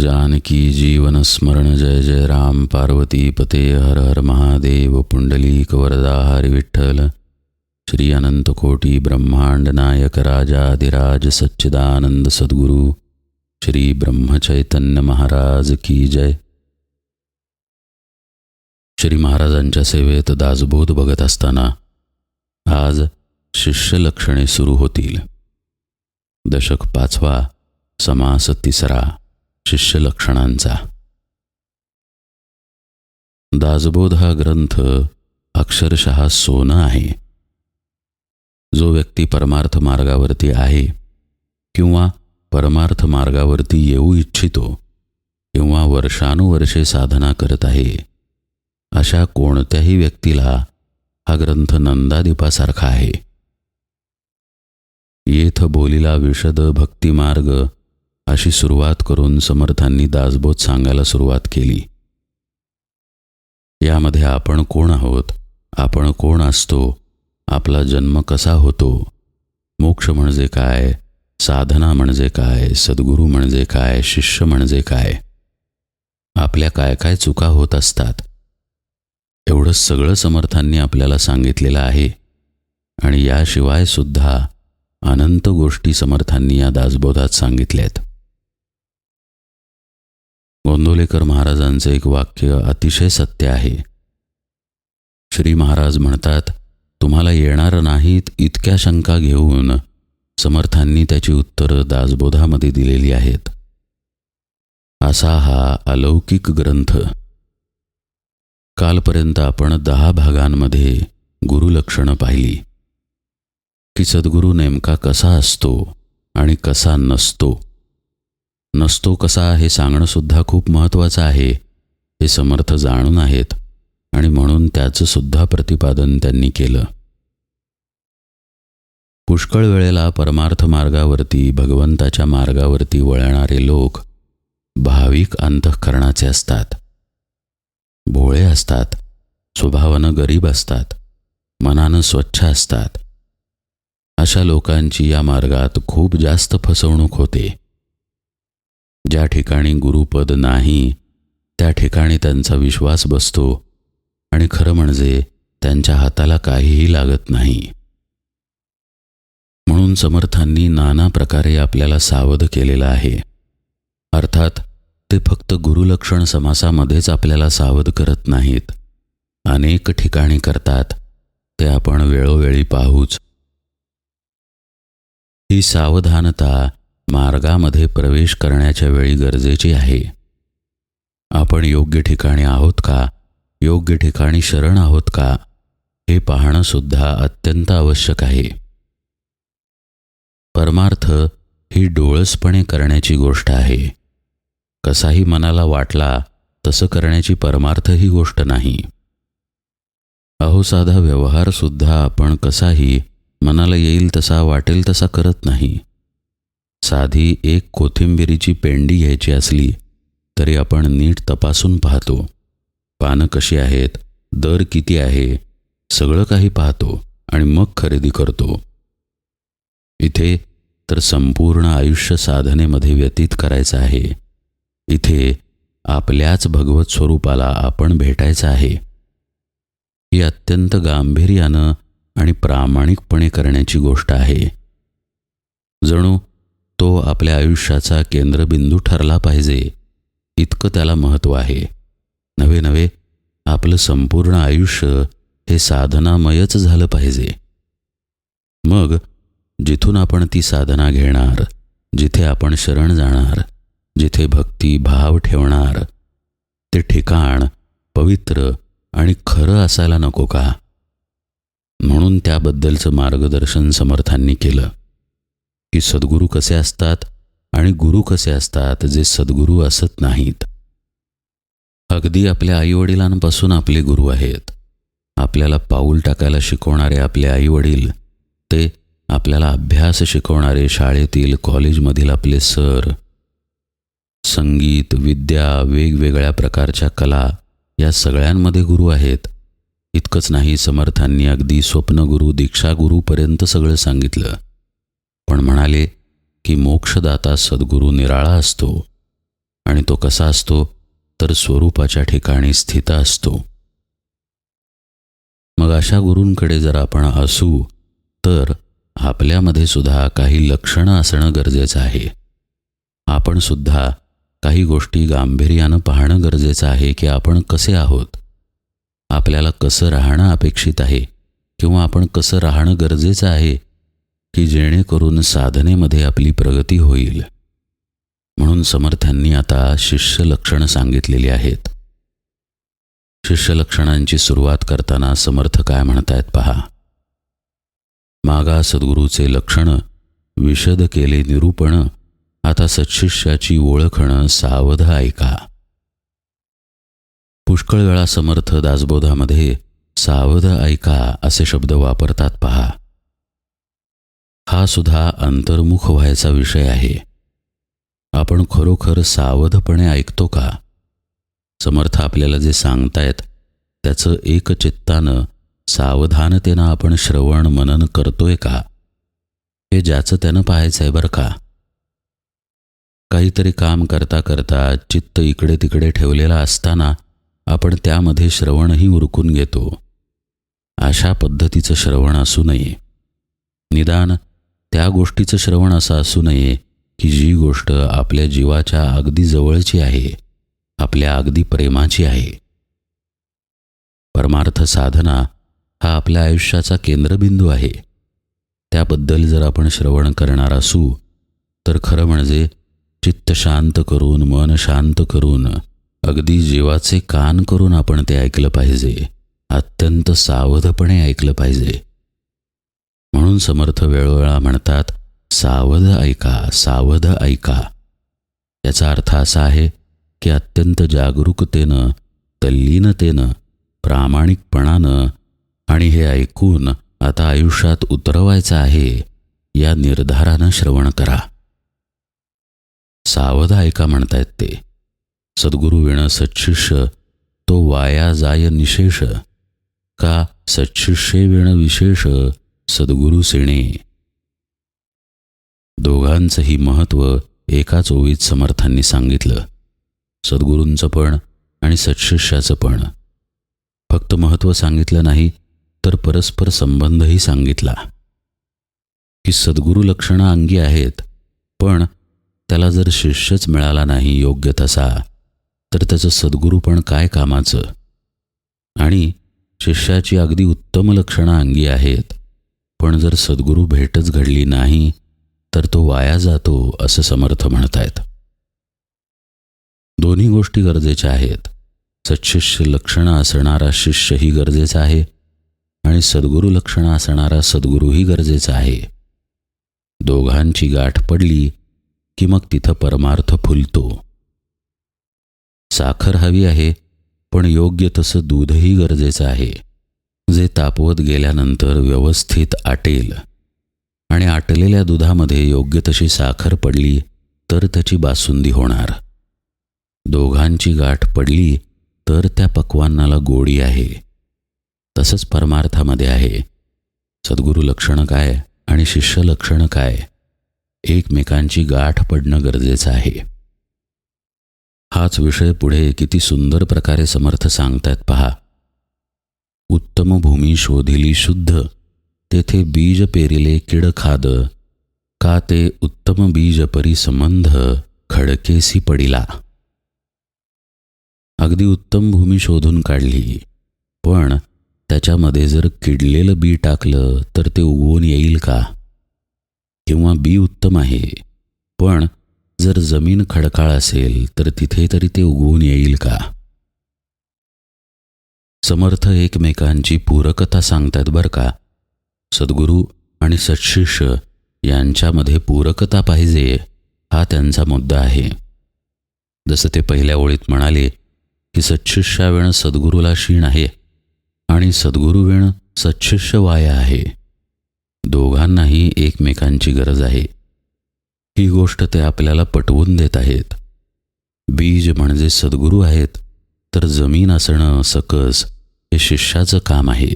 जानकी जीवन स्मरण जय जय राम पार्वती पते हर हर महादेव पुंडलीक वरदा हरि विठ्ठल श्री अनंत कोटी ब्रह्मांड नायक राजाधिराज सच्चिदानंद सद्गुरु श्री ब्रह्मचैतन्य महाराज की जय। श्री महाराजांच्या सेवेत दासबोध बघत असताना आज शिष्य लक्षणे सुरू होतील। दशक 5वा, समास 3रा, शिष्य लक्षणांचा। दासबोध हा ग्रंथ अक्षरशः सोनं आहे। जो व्यक्ती परमार्थ मार्गावरती आहे किंवा परमार्थ मार्गावरती येऊ इच्छितो किंवा वर्षानुवर्षे साधना करत आहे, अशा कोणत्याही व्यक्तीला हा ग्रंथ नंदादीपासारखा आहे। येथ बोलिला विशद भक्तिमार्ग अशी सुरुवात करून समर्थांनी दासबोध सांगायला सुरुवात केली। यामध्ये आपण कोण आहोत, आपण कोण असतो, आपला जन्म कसा होतो, मोक्ष म्हणजे काय, साधना म्हणजे काय, सद्गुरू म्हणजे काय, शिष्य म्हणजे काय, आपल्या काय काय चुका होत असतात, एवढं सगळं समर्थांनी आपल्याला सांगितलेलं आहे। आणि याशिवाय सुद्धा अनंत गोष्टी समर्थांनी या दासबोधात सांगितल्यात। गोंदवलेकर महाराजांचे एक वाक्य अतिशय सत्य आहे। श्री महाराज म्हणतात, तुम्हाला येणार नाहीत इतक्या शंका घेऊन समर्थांनी त्याची उत्तरं दासबोधामध्ये दिलेली आहेत। असा हा अलौकिक ग्रंथ। कालपर्यंत आपण 10 भागांमध्ये गुरुलक्षणं पाहिली की सद्गुरू नेमका कसा असतो आणि कसा नसतो। नसतो कसा हे सांगणं सुद्धा खूप महत्त्वाचं आहे। हे समर्थ जाणून आहेत आणि म्हणून त्याचं सुद्धा प्रतिपादन त्यांनी केलं। पुष्कळ वेळेला परमार्थ मार्गावरती, भगवंताच्या मार्गावरती वळणारे लोक भाविक अंतःकरणाचे असतात, भोळे असतात, स्वभावानं गरीब असतात, मनानं स्वच्छ असतात। अशा लोकांची या मार्गात खूप जास्त फसवणूक होते। ज्या ठिकाणी गुरुपद नाही त्या ठिकाणी त्यांचा विश्वास बसतो आणि खरं म्हणजे त्यांच्या हाताला काहीही लागत नाही। म्हणून समर्थांनी नाना प्रकारे आपल्याला सावध केलेलं आहे। अर्थात ते फक्त गुरुलक्षण समासामध्येच आपल्याला सावध करत नाहीत, अनेक ठिकाणी करतात, ते आपण वेळोवेळी पाहूच। ही सावधानता मार्गामध्ये प्रवेश करण्याच्या वेळी गरजेची आहे। आपण योग्य ठिकाणी आहोत का, योग्य ठिकाणी शरण आहोत का, हे पाहणं सुद्धा अत्यंत आवश्यक आहे। परमार्थ ही डोळसपणे करण्याची गोष्ट आहे। कसाही मनाला वाटला तसं करण्याची परमार्थ ही गोष्ट नाही। अहो, साधा व्यवहार सुद्धा आपण कसाही मनाला येईल तसा, वाटेल तसा करत नाही। साधी एक कोथिंबिरीची पेंडी घ्यायची असली तरी आपण नीट तपासून पाहतो, पानं कशी आहेत, दर किती आहे, सगळं काही पाहतो आणि मग खरेदी करतो। इथे तर संपूर्ण आयुष्य साधनेमध्ये व्यतीत करायचं आहे। इथे आपल्याच भगवत स्वरूपाला आपण भेटायचं आहे। ही अत्यंत गांभीर्यानं आणि प्रामाणिकपणे करण्याची गोष्ट आहे। जणू तो आपल्या आयुष्याचा केंद्रबिंदू ठरला पाहिजे, इतकं त्याला महत्त्व आहे। नव्हे नव्हे आपलं संपूर्ण आयुष्य हे साधनामयच झालं पाहिजे। मग जिथून आपण ती साधना घेणार, जिथे आपण शरण जाणार, जिथे भक्ती भाव ठेवणार, ते ठिकाण पवित्र आणि खरं असायला नको का? म्हणून त्याबद्दलचं मार्गदर्शन समर्थांनी केलं की सद्गुरू कसे असतात आणि गुरु कसे असतात जे सद्गुरू असत नाहीत। अगदी आपल्या आईवडिलांपासून आपले गुरु आहेत। आपल्याला पाऊल टाकायला शिकवणारे आपले आईवडील, ते आपल्याला अभ्यास शिकवणारे शाळेतील कॉलेजमधील आपले सर, संगीत, विद्या, वेगवेगळ्या प्रकारच्या कला, या सगळ्यांमध्ये गुरु आहेत। इतकंच नाही, समर्थांनी अगदी स्वप्नगुरू, दीक्षागुरूपर्यंत सगळं सांगितलं। पण म्हणाले की मोक्षदाता सद्गुरू निराळा असतो, आणि तो कसा असतो तर स्वरूपाच्या ठिकाणी स्थित असतो. मग अशा गुरूंकडे जर आपण असू तर आपल्यामध्ये सुद्धा काही लक्षणं असणं गरजेचं आहे. आपण सुद्धा काही गोष्टी गांभीर्यानं पाहणं गरजेचं आहे की आपण कसे आहोत, आपल्याला कसं राहणं अपेक्षित आहे किंवा आपण कसं राहणं गरजेचं आहे की जेणेकरून साधनेमध्ये आपली प्रगती होईल. म्हणून समर्थांनी आता शिष्य लक्षणं सांगितलेली आहेत. शिष्य लक्षणांची सुरुवात करताना समर्थ काय म्हणतायत पहा. मागा सद्गुरूचे लक्षण विशद केले निरूपण, आता सत्शिष्याची ओळखणं सावध ऐका. पुष्कळ वेळा समर्थ दासबोधामध्ये सावध ऐका असे शब्द वापरतात पहा. हा सुद्धा अंतर्मुख व्हायचा विषय आहे. आपण खरोखर सावधपणे ऐकतो का? समर्थ आपल्याला जे सांगतायत त्याचं एकचित्तानं सावधानतेनं आपण श्रवण मनन करतोय का, हे ज्याचं त्यानं पाहायचं आहे बरं का. काहीतरी काम करता करता चित्त इकडे तिकडे ठेवलेला असताना आपण त्यामध्ये श्रवणही उरकून घेतो. अशा पद्धतीचं श्रवण असू नये. निदान त्या गोष्टीचं श्रवण असं असू नये की जी गोष्ट आपल्या जीवाच्या अगदी जवळची आहे, आपल्या अगदी प्रेमाची आहे. परमार्थ साधना हा आपल्या आयुष्याचा केंद्रबिंदू आहे. त्याबद्दल जर आपण श्रवण करणार असू तर खरं म्हणजे चित्त शांत करून, मन शांत करून, अगदी जीवाचे कान करून आपण ते ऐकलं पाहिजे. अत्यंत सावधपणे ऐकलं पाहिजे. म्हणून समर्थ वेळोवेळा म्हणतात सावध ऐका, सावध ऐका. याचा अर्थ असा आहे की अत्यंत जागरूकतेनं, तल्लीनतेनं, प्रामाणिकपणानं आणि हे ऐकून आता आयुष्यात उतरवायचं आहे या निर्धारानं श्रवण करा. सावध ऐका म्हणतायत ते. सद्गुरु विण सत्शिष्य तो वाया जाय निशेष, का सत्शिष्ये विण विशेष सद्गुरु सेणे. दोघांचंही महत्त्व एकाच ओळीत समर्थांनी सांगितलं. सद्गुरूंचं पण आणि सत्शिष्याचं पण. फक्त महत्त्व सांगितलं नाही तर परस्पर संबंधही सांगितला की सद्गुरू लक्षणं अंगी आहेत, पण त्याला जर शिष्यच मिळाला नाही योग्य तसा तर त्याचं सद्गुरू पण काय कामाचं. आणि शिष्याची अगदी उत्तम लक्षणं अंगी आहेत, पण जर सद्गुरू भेटच घडली नाही तर तो वाया जातो असं समर्थ म्हणतायत. दोन्ही गोष्टी गरजेच्या आहेत. सत्शिष्य लक्षणं असणारा शिष्यही गरजेचा आहे आणि सद्गुरू लक्षणं असणारा सद्गुरूही गरजेचा आहे. दोघांची गाठ पडली की मग तिथं परमार्थ फुलतो. साखर हवी आहे, पण योग्य तसं दूधही गरजेचं आहे, जे तापवत गेल्यानंतर व्यवस्थित आटेल. आणि आटलेल्या दुधामध्ये योग्य तशी साखर पडली तर त्याची बासुंदी होणार. दोघांची गाठ पडली तर त्या पक्वान्नाला गोडी आहे. तसंच परमार्थामध्ये आहे. सद्गुरू लक्षणं काय आणि शिष्य लक्षणं काय, एकमेकांची गाठ पडणं गरजेचं आहे. हाच विषय पुढे किती सुंदर प्रकारे समर्थ सांगतायत पहा. उत्तम भूमी शोधिली शुद्ध, तेथे बीज पेरिले किड खाद, का ते उत्तम बीज परिसंबंध खडकेसी पडिला. अगदी उत्तम भूमी शोधून काढली, पण त्याच्यामध्ये जर किडलेलं बी टाकलं तर ते उगवून येईल का? किंवा बी उत्तम आहे, पण जर जमीन खडकाळ असेल तर तिथे तरी ते उगवून येईल का? समर्थ एकमेकांची पूरकता सांगतात बरं का. सद्गुरू आणि सत्शिष्य यांच्यामध्ये पूरकता पाहिजे, हा त्यांचा मुद्दा आहे. जसं ते पहिल्या ओळीत म्हणाले की सत्शिष्यावेण सद्गुरूला शीण आहे आणि सद्गुरूवेण सत्शिष्य वाया आहे. दोघांनाही एकमेकांची गरज आहे. ही गोष्ट ते आपल्याला पटवून देत आहेत. बीज म्हणजे सद्गुरू आहेत, तर जमीन असणं सकस हे शिष्याचं काम आहे.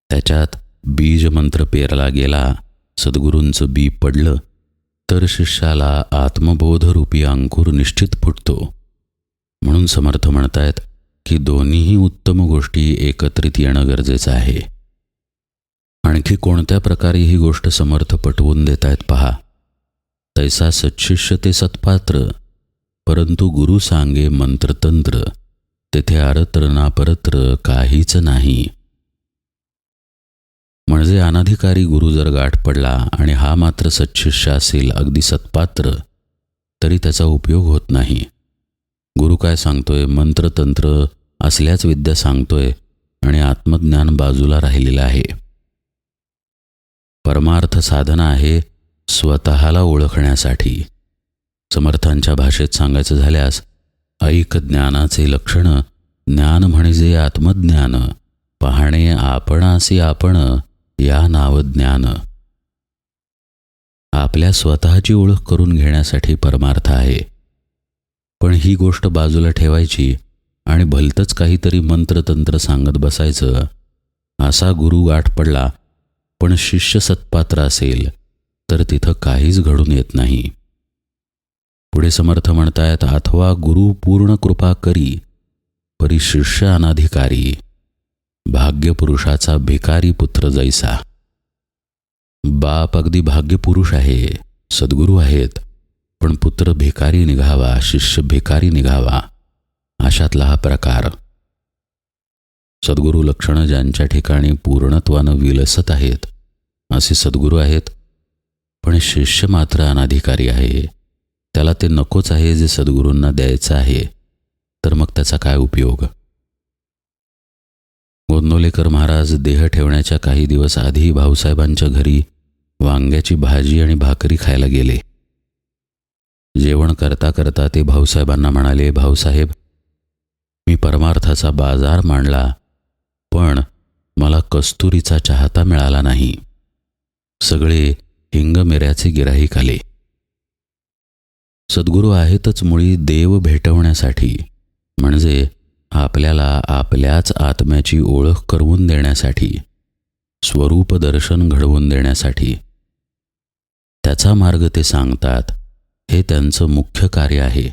त्याच्यात बीज मंत्र पेरला गेला, सद्गुरूंचं बी पडलं तर शिष्याला आत्मबोधरूपी अंकुर निश्चित फुटतो. म्हणून समर्थ म्हणतायत की दोन्हीही उत्तम गोष्टी एकत्रित येणं गरजेचं आहे. आणखी कोणत्या प्रकारे ही गोष्ट समर्थ पटवून देतायत पहा. तैसा सत्शिष्य ते सत्पात्र, परंतु गुरु सांगे मंत्रतंत्र, तेथे आरत्र ना परत्र काहीच नाही. म्हणजे अनाधिकारी गुरु जर गाठ पडला आणि हा मात्र सत्शिष्य असेल, अगदी सत्पात्र, तरी त्याचा उपयोग होत नाही. गुरु काय सांगतोय? मंत्रतंत्र असल्याच विद्या सांगतोय आणि आत्मज्ञान बाजूला राहिलेलं आहे. परमार्थ साधना आहे स्वतःला ओळखण्यासाठी. समर्थांच्या भाषेत सांगायचं झाल्यास, ऐक ज्ञानाचे लक्षण, ज्ञान म्हणजे आत्मज्ञान, पाहणे आपणासी आपण, या नाव ज्ञान. आपल्या स्वतःची ओळख करून घेण्यासाठी परमार्थ आहे. पण ही गोष्ट बाजूला ठेवायची आणि भलतंच काहीतरी मंत्रतंत्र सांगत बसायचं. असा गुरु गाठ पडला पण शिष्य सत्पात्र असेल तर तिथं काहीच घडून येत नाही. पुढे समर्थ म्हणतायत, अथवा गुरु पूर्ण कृपा करी, परी शिष्य अनाधिकारी, भाग्यपुरुषाचा भिकारी पुत्र जैसा. बाप अगदी भाग्यपुरुष आहे, सद्गुरू आहेत, पण पुत्र भिकारी निघावा, शिष्य भिकारी निघावा, अशातला हा प्रकार. सद्गुरू लक्षणं ज्यांच्या ठिकाणी पूर्णत्वानं विलसत आहेत असे सद्गुरू आहेत, पण शिष्य मात्र अनाधिकारी आहे. त्याला ते नकोच आहे जे सद्गुरूंना द्यायचं आहे, तर मग त्याचा काय उपयोग? गोंदवलेकर महाराज देह ठेवण्याच्या काही दिवस आधी भाऊसाहेबांच्या घरी वांग्याची भाजी आणि भाकरी खायला गेले. जेवण करता करता ते भाऊसाहेबांना म्हणाले, भाऊसाहेब, मी परमार्थाचा बाजार मांडला, पण मला कस्तुरीचा चाहता मिळाला नाही. सगळे हिंगमिऱ्याचे गिराईक आले. सद्गुरू आहेतच मुळी देव भेटवण्यासाठी, म्हणजे आपल्याला आपल्याच आत्म्याची ओळख करून देण्यासाठी, स्वरूप दर्शन घडवून देण्यासाठी. त्याचा मार्ग ते सांगतात. हे त्यांचं मुख्य कार्य आहे.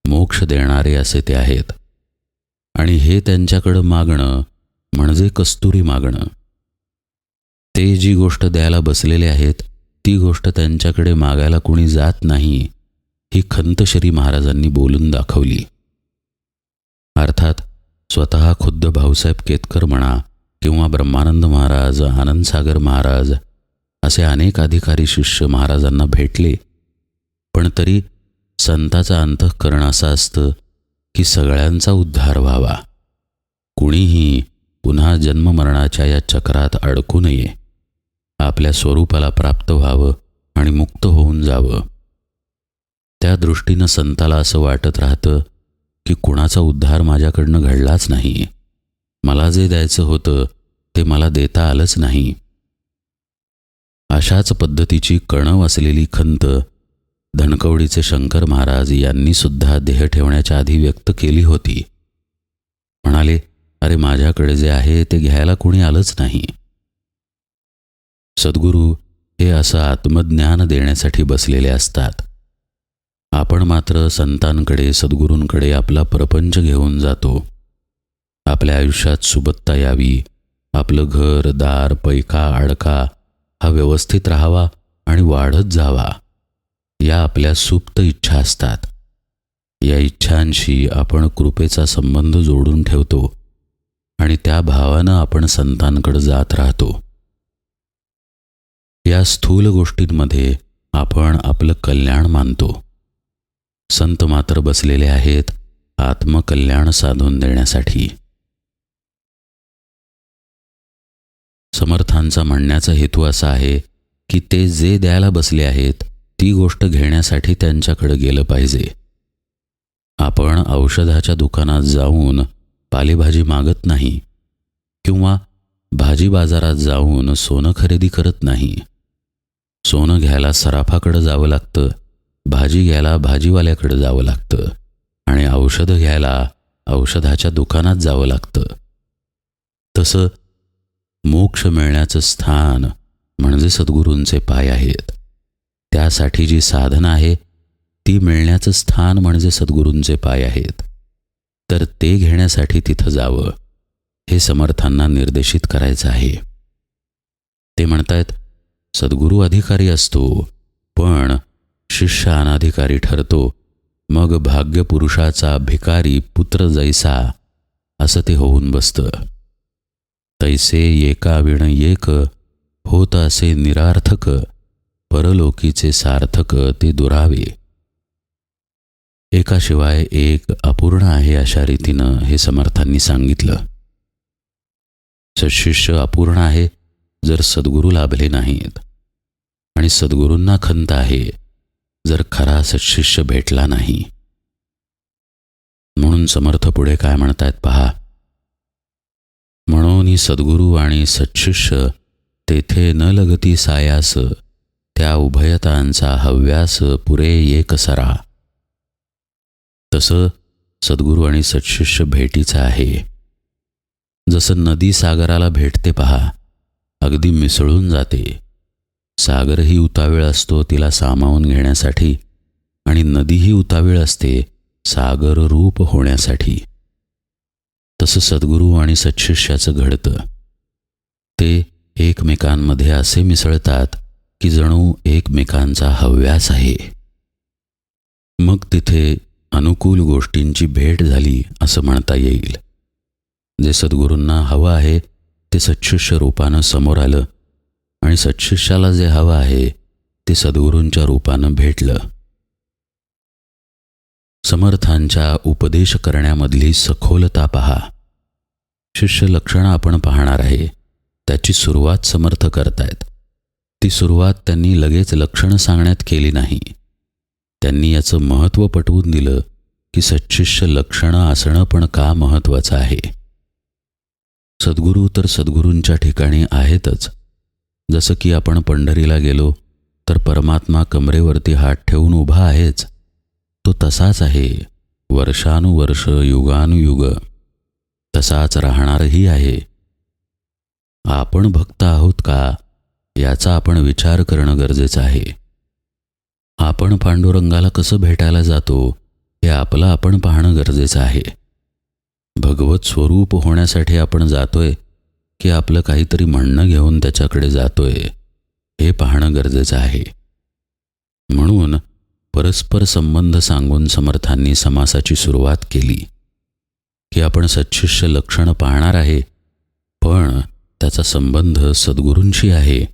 मोक्ष देणारे असे ते आहेत. आणि हे त्यांच्याकडं मागणं म्हणजे कस्तुरी मागणं. ते जी गोष्ट द्यायला बसलेले आहेत ती गोष्ट त्यांच्याकडे मागायला कुणी जात नाही, ही खंत श्री महाराजांनी बोलून दाखवली. अर्थात स्वतः खुद्द भाऊसाहेब केतकर म्हणा किंवा ब्रह्मानंद महाराज, आनंदसागर महाराज असे अनेक अधिकारी शिष्य महाराजांना भेटले, पण तरी संताचं अंतःकरण असं असतं की सगळ्यांचा उद्धार व्हावा. कुणीही पुन्हा जन्ममरणाच्या या चक्रात अडकू नये, आपल्या स्वरूपाला प्राप्त व्हावं आणि मुक्त होऊन जावं. त्या दृष्टीनं संताला असं वाटत राहतं की कुणाचा उद्धार माझ्याकडनं घडलाच नाही, मला जे द्यायचं होतं ते मला देता आलंच नाही. अशाच पद्धतीची कणव असलेली खंत धनकवडीचे शंकर महाराज यांनी सुद्धा देह ठेवण्याच्या आधी व्यक्त केली होती. म्हणाले, अरे माझ्याकडे जे आहे ते घ्यायला कोणी आलंच नाही. सद्गुरू हे असं आत्मज्ञान देण्यासाठी बसलेले असतात. आपण मात्र संतांकडे, सद्गुरूंकडे आपला प्रपंच घेऊन जातो. आपल्या आयुष्यात सुबत्ता यावी, आपलं घर दार पैका अडका हा व्यवस्थित राहावा आणि वाढत जावा, या आपल्या सुप्त इच्छा असतात. या इच्छांशी आपण कृपेचा संबंध जोडून ठेवतो आणि त्या भावानं आपण संतांकडे जात राहतो. या स्थूल गोष्टींमध्ये आपण आपलं कल्याण मानतो. संत मात्र बसलेले आहेत आत्मकल्याण साधून देण्यासाठी. समर्थांचा म्हणण्याचा हेतू असा आहे की ते जे द्यायला बसले आहेत ती गोष्ट घेण्यासाठी त्यांच्याकडे गेलं पाहिजे. आपण औषधाच्या दुकानात जाऊन पालेभाजी मागत नाही किंवा भाजी बाजारात जाऊन सोनं खरेदी करत नाही. सोनं घ्यायला सराफाकडे जावं लागतं, भाजी घ्यायला भाजीवाल्याकडे जावं लागतं आणि औषधं घ्यायला औषधाच्या दुकानात जावं लागतं. तसं मोक्ष मिळण्याचं स्थान म्हणजे सद्गुरूंचे पाय आहेत. त्यासाठी जी साधना आहे ती मिळण्याचं स्थान म्हणजे सद्गुरूंचे पाय आहेत. तर ते घेण्यासाठी तिथं जावं हे समर्थांना निर्देशित करायचं आहे. ते म्हणतायत, सद्गुरू अधिकारी असतो, पण शिष्य अनाधिकारी ठरतो. मग भाग्यपुरुषाचा भिकारी पुत्र जैसा असं ते होऊन बसतं. तैसे एका विण एक होत असे निरार्थक, परलोकीचे सार्थक ते दुरावे. एकाशिवाय एक अपूर्ण आहे अशा रीतीनं हे समर्थांनी सांगितलं. सत्शिष्य अपूर्ण आहे जर सद्गुरू लाभले नाहीत, आणि सद्गुरूंना खंत आहे जर खरा सत्शिष्य भेटला नाही. म्हणून समर्थ पुढे काय म्हणतायत पहा. म्हणून ही सद्गुरू आणि सत्शिष्य तेथे न लगती सायास, त्या उभयतांचा हव्यास पुरे एक सरा. तसं सद्गुरू आणि सत्शिष्य भेटीचं आहे. जसं नदी सागराला भेटते पहा, अगदी मिसळून जाते. सागरही उतावीळ असतो तिला सामावून घेण्यासाठी, आणि नदीही उतावीळ असते सागर रूप होण्यासाठी. तसं सद्गुरू आणि सत्शिष्याचं घडतं. ते एकमेकांमध्ये असे मिसळतात की जणू एकमेकांचा हव्यास आहे. मग तिथे अनुकूल गोष्टींची भेट झाली असं म्हणता येईल. जे सद्गुरूंना हवं आहे ते सत्शिष्य रूपानं समोर आलं, आणि सत्शिष्याला जे हवं आहे ते सद्गुरूंच्या रूपानं भेटलं. समर्थांच्या उपदेश करण्यामधली सखोलता पहा. शिष्य लक्षणं आपण पाहणार आहे. त्याची सुरुवात समर्थ करतायत. ती सुरुवात त्यांनी लगेच लक्षणं सांगण्यात केली नाही. त्यांनी याचं महत्त्व पटवून दिलं की सत्शिष्य लक्षणं असणं पण का महत्त्वाचं आहे. सद्गुरू तर सद्गुरूंच्या ठिकाणी आहेतच. जसं की आपण पंढरीला गेलो तर परमात्मा कमरेवरती हात ठेवून उभा आहेच. तो तसाच आहे, वर्षानुवर्ष युगानुयुग तसाच राहणारही आहे. आपण भक्त आहोत का याचा आपण विचार करणं गरजेचं आहे. आपण पांडुरंगाला कसं भेटायला जातो हे आपलं आपण पाहणं गरजेचं आहे. भगवत स्वरूप होण्यासाठी आपण जातोय की आपलं काहीतरी म्हणणं घेऊन त्याच्याकडे जातोय हे पाहणं गरजेचं आहे. म्हणून परस्पर संबंध सांगून समर्थांनी समासाची सुरुवात केली की आपण सत्शिष्य लक्षणं पाहणार आहे, पण त्याचा संबंध सद्गुरूंशी आहे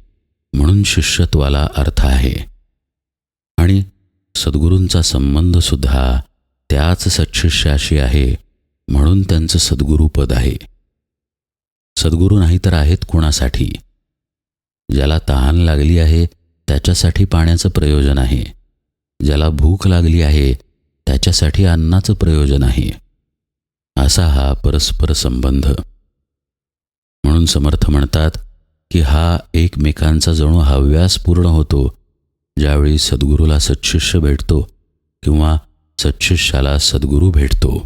म्हणून शिष्यत्वाला अर्थ आहे. आणि सद्गुरूंचा संबंधसुद्धा त्याच सत्शिष्याशी आहे म्हणून त्यांचं सद्गुरूपद आहे. सद्गुरू नाही तर आहेत कोणासाठी? ज्याला तहान लागली आहे त्याच्यासाठी पाण्याचं प्रयोजन आहे. ज्याला भूक लागली आहे त्याच्यासाठी अन्नाचं प्रयोजन आहे. असा हा परस्पर संबंध. म्हणून समर्थ म्हणतात की हा एकमेकांचा जणू हव्यास पूर्ण होतो ज्यावेळी सद्गुरूला सत्शिष्य भेटतो किंवा सत्शिष्याला सद्गुरू भेटतो.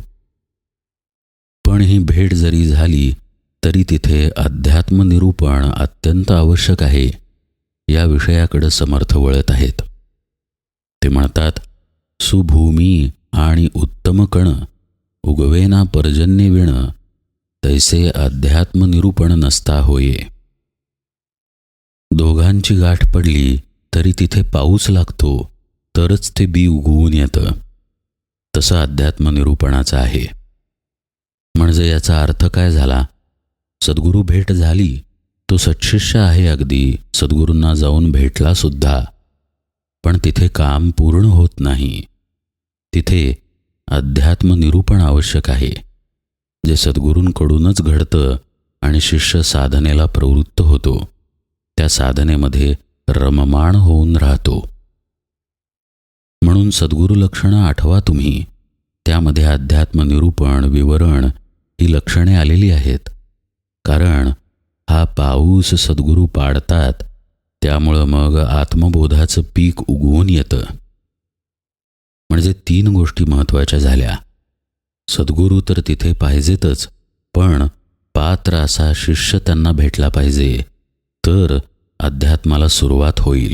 पण ही भेट जरी झाली तरी तिथे अध्यात्मनिरूपण अत्यंत आवश्यक आहे. या विषयाकडे समर्थ वळत आहेत. ते म्हणतात, सुभूमी आणि उत्तम कण उगवेना पर्जन्य विण, तैसे अध्यात्मनिरूपण नसता होये. दोघांची गाठ पडली तरी तिथे पाऊस लागतो तरच ते बी उगवून येतं. तसं अध्यात्मनिरूपणाचं आहे. म्हणजे याचा अर्थ काय झाला? सद्गुरू भेट झाली, तो सत्शिष्य आहे अगदी, सद्गुरूंना जाऊन भेटला सुद्धा, पण तिथे काम पूर्ण होत नाही. तिथे अध्यात्मनिरूपण आवश्यक आहे, जे सद्गुरूंकडूनच घडतं आणि शिष्य साधनेला प्रवृत्त होतो. त्या साधनेमध्ये रममाण होऊन राहतो. म्हणून सद्गुरू लक्षणं आठवा तुम्ही. त्यामध्ये अध्यात्मनिरूपण, विवरण ही लक्षणे आलेली आहेत. कारण हा पाऊस सद्गुरू पाडतात, त्यामुळं मग आत्मबोधाचं पीक उगवून येतं. म्हणजे 3 गोष्टी महत्त्वाच्या झाल्या. सद्गुरू तर तिथे पाहिजेतच, पण पात्र असा शिष्य त्यांना भेटला पाहिजे, तर अध्यात्माला सुरुवात होईल.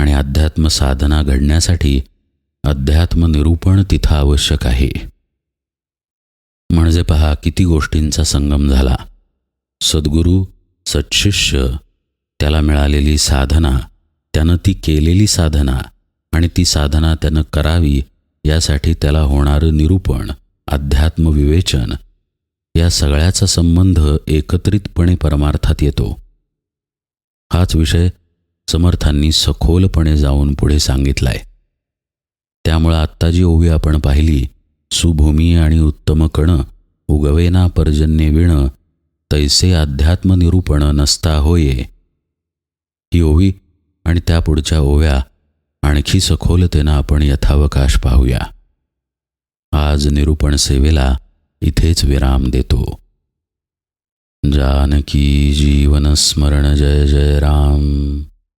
आणि अध्यात्म साधना घडण्यासाठी अध्यात्म निरूपण तिथं आवश्यक आहे. म्हणजे पहा किती गोष्टींचा संगम झाला. सद्गुरू, सत्शिष्य, त्याला मिळालेली साधना, त्यानं ती केलेली साधना आणि ती साधना त्यानं करावी यासाठी त्याला होणारं निरूपण, अध्यात्म विवेचन, या सगळ्याचा संबंध एकत्रितपणे परमार्थात येतो. हाच विषय समर्थांनी सखोलपणे जाऊन पुढे सांगितलाय. त्यामुळं आत्ता जी ओवी आपण पाहिली, सुभूमी आणि उत्तम कण उगवेना पर्जन्य विण, तैसे अध्यात्म निरूपण नसता होये, ही ओवी आणि त्या पुढच्या ओव्या आणखी सखोलतेनं आपण यथावकाश पाहूया. आज निरूपण सेवेला इथेच विराम देतो. जानकी जीवन स्मरण जय जय राम.